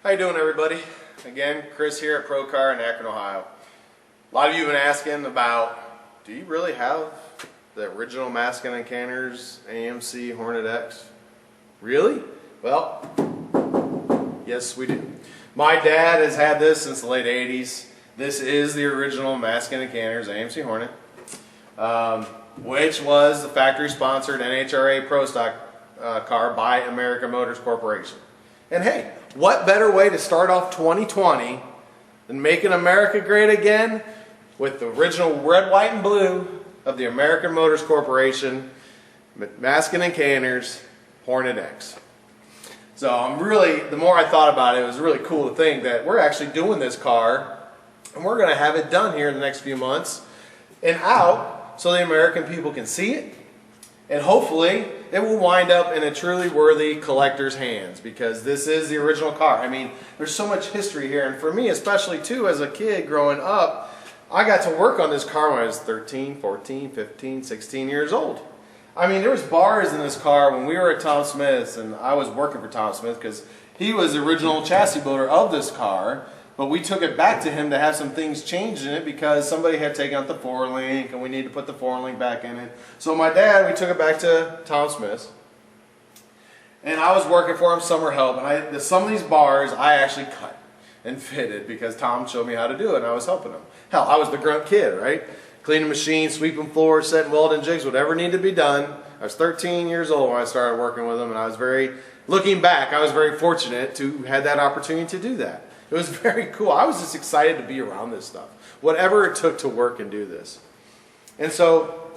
How you doing, everybody? Again, Chris here at Pro Car in Akron, Ohio. A lot of you have been asking about, do you really have the original Maskin Kanners AMC Hornet X? Really? Well, yes we do. My dad has had this since the late 80s. This is the original Maskin Kanners AMC Hornet, which was the factory-sponsored NHRA Pro Stock car by American Motors Corporation. And hey, what better way to start off 2020 than making America great again with the original red, white, and blue of the American Motors Corporation, Maskin Kanners Hornet X. So the more I thought about it, it was really cool to think that we're actually doing this car and we're going to have it done here in the next few months and out so the American people can see it. And hopefully it will wind up in a truly worthy collector's hands, because this is the original car. I mean, there's so much history here, and for me especially too, as a kid growing up, I got to work on this car when I was 13, 14, 15, 16 years old. I mean, there was bars in this car when we were at Tom Smith's, and I was working for Tom Smith because he was the original chassis builder of this car. But we took it back to him to have some things changed in it because somebody had taken out the 4-link and we need to put the 4-link back in it. So my dad, we took it back to Tom Smith's. And I was working for him summer help, and some of these bars I actually cut and fitted because Tom showed me how to do it and I was helping him. Hell, I was the grunt kid, right? Cleaning machines, sweeping floors, setting welding jigs, whatever needed to be done. I was 13 years old when I started working with him, and I was looking back, I was very fortunate to have that opportunity to do that. It was very cool. I was just excited to be around this stuff, whatever it took to work and do this. And so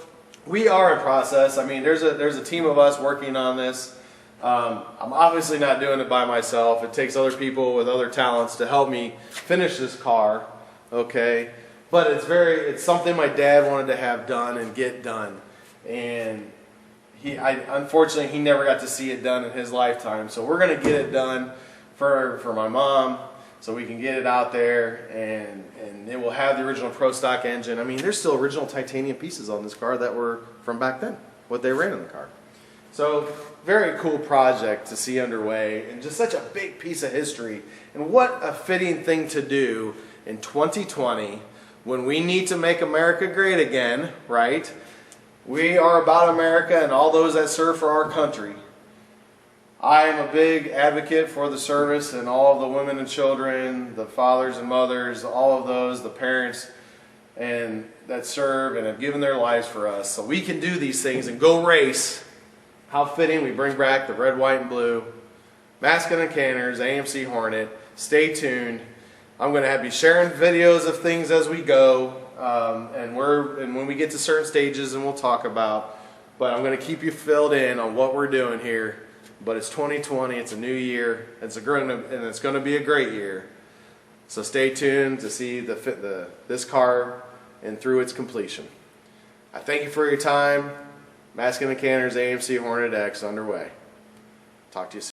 we are in process. I mean, there's a team of us working on this. I'm obviously not doing it by myself. It takes other people with other talents to help me finish this car, okay? But it's something my dad wanted to have done and get done. And unfortunately, he never got to see it done in his lifetime. So we're going to get it done for my mom, so we can get it out there, and it will have the original Pro Stock engine. I mean, there's still original titanium pieces on this car that were from back then, what they ran in the car. So, very cool project to see underway, and just such a big piece of history. And what a fitting thing to do in 2020 when we need to make America great again, right? We are about America and all those that serve for our country. I am a big advocate for the service and all of the women and children, the fathers and mothers, all of those, the parents and that serve and have given their lives for us, so we can do these things and go race. How fitting we bring back the red, white, and blue Maskin Kanners AMC Hornet. Stay tuned. I'm going to be sharing videos of things as we go, and when we get to certain stages, and we'll talk about. But I'm going to keep you filled in on what we're doing here. But it's 2020, it's a new year, and it's going to be a great year. So stay tuned to see this car and through its completion. I thank you for your time. Maskin Kanners AMC Hornet X underway. Talk to you soon.